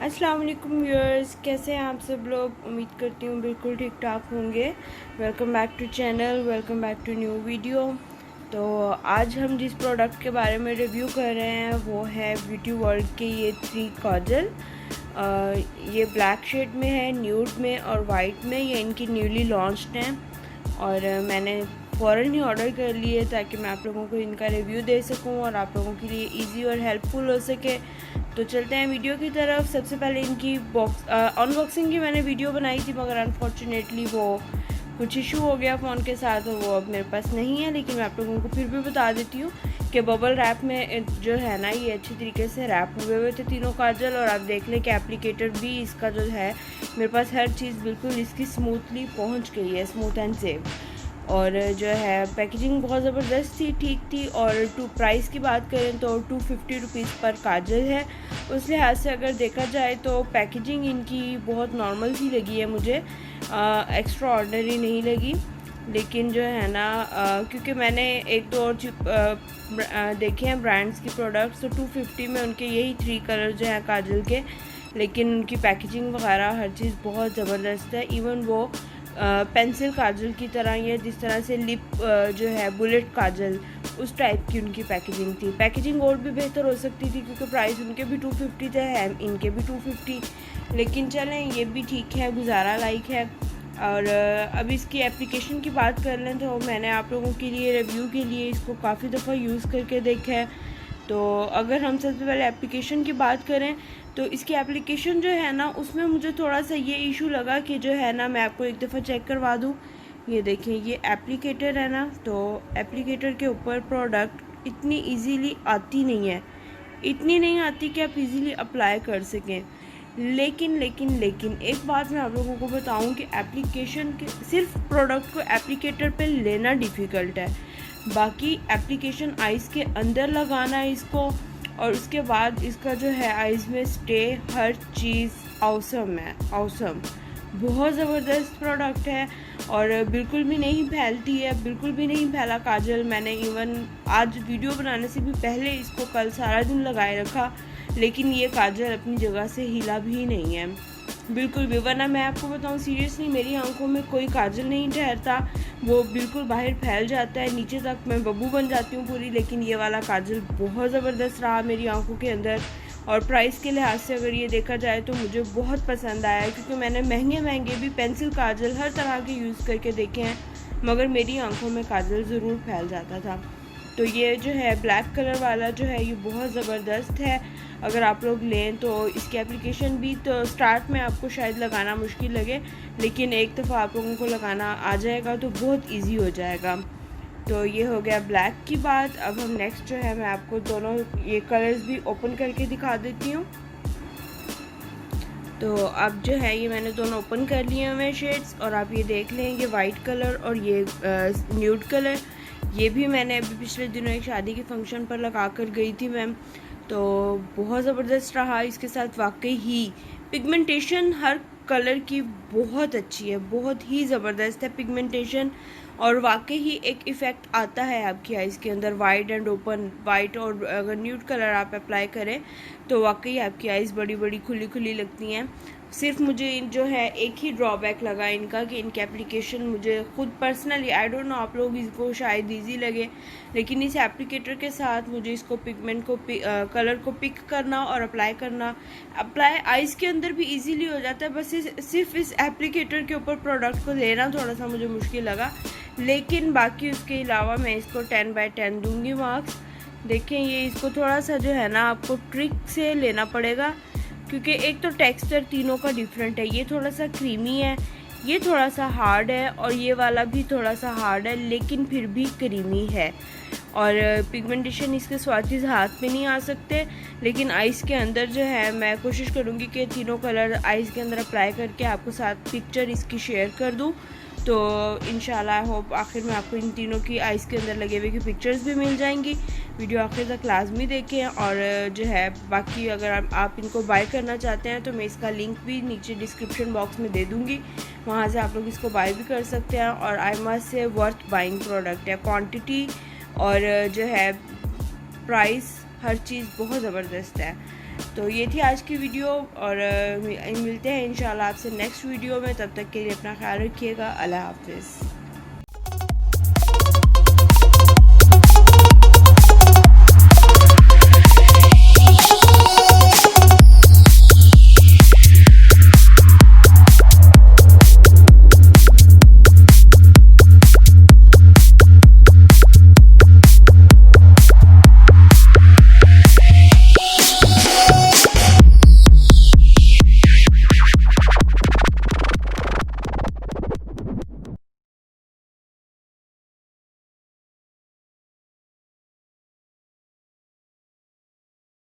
अस्सलाम वालेकुम व्यूअर्स, कैसे हैं आप सब लोग। उम्मीद करती हूँ बिल्कुल ठीक ठाक होंगे। Welcome back to channel, welcome back to new video. तो आज हम जिस प्रोडक्ट के बारे में रिव्यू कर रहे हैं वो है ब्यूटी वर्ल्ड के ये 3 काजल। ये ब्लैक शेड में है, न्यूड में और वाइट में। ये इनकी न्यूली लॉन्च्ड हैं और मैंने फ़ौरन ही ऑर्डर कर लिए ताकि मैं आप लोगों को इनका रिव्यू दे सकूं और आप लोगों के लिए इजी और हेल्पफुल हो सके। तो चलते हैं वीडियो की तरफ। सबसे पहले इनकी अनबॉक्सिंग की मैंने वीडियो बनाई थी, मगर अनफॉर्चुनेटली वो कुछ इशू हो गया फ़ोन के साथ और वो अब मेरे पास नहीं है। लेकिन मैं आप लोगों को फिर भी बता देती हूँ कि बबल रैप में जो है ना, ये अच्छी तरीके से रैप हुए थे तीनों काजल। और आप देख लें कि एप्लीकेटर भी इसका जो है, मेरे पास हर चीज़ बिल्कुल इसकी स्मूथली पहुँच गई है, स्मूथ एंड सेफ। और जो है पैकेजिंग बहुत ज़बरदस्त थी, ठीक थी। और प्राइस की बात करें तो 250 रुपीज़ पर काजल है। उस लिहाज से अगर देखा जाए तो पैकेजिंग इनकी बहुत नॉर्मल सी लगी है मुझे, एक्स्ट्रा ऑर्डिनरी नहीं लगी। लेकिन जो है ना, क्योंकि मैंने एक दो और देखे हैं ब्रांड्स की प्रोडक्ट्स, तो 250 में उनके यही 3 कलर जो हैं काजल के। लेकिन उनकी पैकेजिंग वगैरह हर चीज़ बहुत ज़बरदस्त है। इवन वो पेंसिल काजल की तरह, या जिस तरह से लिप जो है बुलेट काजल, उस टाइप की उनकी पैकेजिंग थी। पैकेजिंग और भी बेहतर हो सकती थी क्योंकि प्राइस उनके भी 250 थे, हैं इनके भी 250। लेकिन चलें, ये भी ठीक है, गुजारा लायक है। और अब इसकी एप्लीकेशन की बात कर लें तो मैंने आप लोगों के लिए रिव्यू के लिए इसको काफ़ी दफ़ा यूज़ करके देखा है। तो अगर हम सबसे पहले एप्लीकेशन की बात करें तो इसकी एप्लीकेशन जो है ना, उसमें मुझे थोड़ा सा ये इशू लगा कि जो है ना, मैं आपको एक दफ़ा चेक करवा दूँ। ये देखें, ये एप्लीकेटर है ना, तो एप्लीकेटर के ऊपर प्रोडक्ट इतनी इजीली आती नहीं है, इतनी नहीं आती कि आप इजीली अप्लाई कर सकें। लेकिन एक बात मैं आप लोगों को बताऊं कि एप्लीकेशन के सिर्फ प्रोडक्ट को एप्लीकेटर पे लेना डिफ़िकल्ट है, बाकी एप्लीकेशन आइज़ के अंदर लगाना इसको, और उसके बाद इसका जो है आइज़ में स्टे, हर चीज़ ऑसम है, ऑसम। बहुत ज़बरदस्त प्रोडक्ट है और बिल्कुल भी नहीं फैलती है, बिल्कुल भी नहीं फैला काजल। मैंने इवन आज वीडियो बनाने से भी पहले इसको कल सारा दिन लगाए रखा, लेकिन ये काजल अपनी जगह से हिला भी नहीं है बिल्कुल भी। वरना मैं आपको बताऊं, सीरियसली मेरी आंखों में कोई काजल नहीं ठहरता, वो बिल्कुल बाहर फैल जाता है, नीचे तक मैं बब्बू बन जाती हूँ पूरी। लेकिन ये वाला काजल बहुत ज़बरदस्त रहा मेरी आंखों के अंदर। और प्राइस के लिहाज से अगर ये देखा जाए तो मुझे बहुत पसंद आया, क्योंकि मैंने महंगे भी पेंसिल काजल हर तरह के यूज़ करके देखे हैं, मगर मेरी आंखों में काजल ज़रूर फैल जाता था। तो ये जो है ब्लैक कलर वाला जो है, ये बहुत ज़बरदस्त है। अगर आप लोग लें तो इसकी एप्लीकेशन भी, तो स्टार्ट में आपको शायद लगाना मुश्किल लगे, लेकिन एक दफ़ा आप लोगों को लगाना आ जाएगा तो बहुत इजी हो जाएगा। तो ये हो गया ब्लैक की बात। अब हम नेक्स्ट जो है, मैं आपको दोनों ये कलर्स भी ओपन करके दिखा देती हूँ। तो अब जो है, ये मैंने दोनों ओपन कर लिए हुए शेड्स, और आप ये देख लें, ये वाइट कलर और ये न्यूड कलर। ये भी मैंने अभी पिछले दिनों एक शादी के फंक्शन पर लगा कर गई थी मैम, तो बहुत ज़बरदस्त रहा। इसके साथ वाकई ही पिगमेंटेशन हर कलर की बहुत अच्छी है, बहुत ही ज़बरदस्त है पिगमेंटेशन, और वाकई ही एक इफ़ेक्ट आता है आपकी आइज़ के अंदर। वाइड एंड ओपन, वाइट और अगर न्यूड कलर आप अप्लाई करें तो वाकई आपकी आइज़ बड़ी बड़ी खुली खुली लगती हैं। सिर्फ मुझे जो है एक ही ड्रॉबैक लगा इनका कि इनकी एप्लीकेशन मुझे खुद पर्सनली, आई डोंट नो आप लोग इसको शायद इजी लगे, लेकिन इस एप्लीकेटर के साथ मुझे इसको पिगमेंट को कलर को पिक करना और अप्लाई करना, अप्लाई आइज़ के अंदर भी इजीली हो जाता है। बस सिर्फ इस एप्लीकेटर के ऊपर प्रोडक्ट को लेना थोड़ा सा मुझे मुश्किल लगा, लेकिन बाकी उसके अलावा मैं इसको 10/10 दूंगी मार्क्स। देखें, ये इसको थोड़ा सा जो है ना, आपको ट्रिक से लेना पड़ेगा, क्योंकि एक तो टेक्सचर तीनों का डिफरेंट है। ये थोड़ा सा क्रीमी है, ये थोड़ा सा हार्ड है, और ये वाला भी थोड़ा सा हार्ड है, लेकिन फिर भी क्रीमी है। और पिगमेंटेशन इसके स्वाचिस हाथ में नहीं आ सकते, लेकिन आइज़ के अंदर जो है, मैं कोशिश करूँगी कि तीनों कलर आइज़ के अंदर अप्लाई करके आपको साथ पिक्चर इसकी शेयर कर दूँ। तो इंशाल्लाह आई होप आखिर में आपको इन तीनों की आइज़ के अंदर लगे हुए की पिक्चर्स भी मिल जाएंगी। वीडियो आखिर तक लाजमी देखें। और जो है बाकी, अगर आप इनको बाय करना चाहते हैं तो मैं इसका लिंक भी नीचे डिस्क्रिप्शन बॉक्स में दे दूँगी, वहाँ से आप लोग इसको बाय भी कर सकते हैं। और I must say worth buying product है, क्वांटिटी और जो है प्राइस, हर चीज़ बहुत ज़बरदस्त है। तो ये थी आज की वीडियो और मिलते हैं इंशाल्लाह आपसे नेक्स्ट वीडियो में। तब तक के लिए अपना ख्याल रखिएगा। अल्लाह हाफिज़।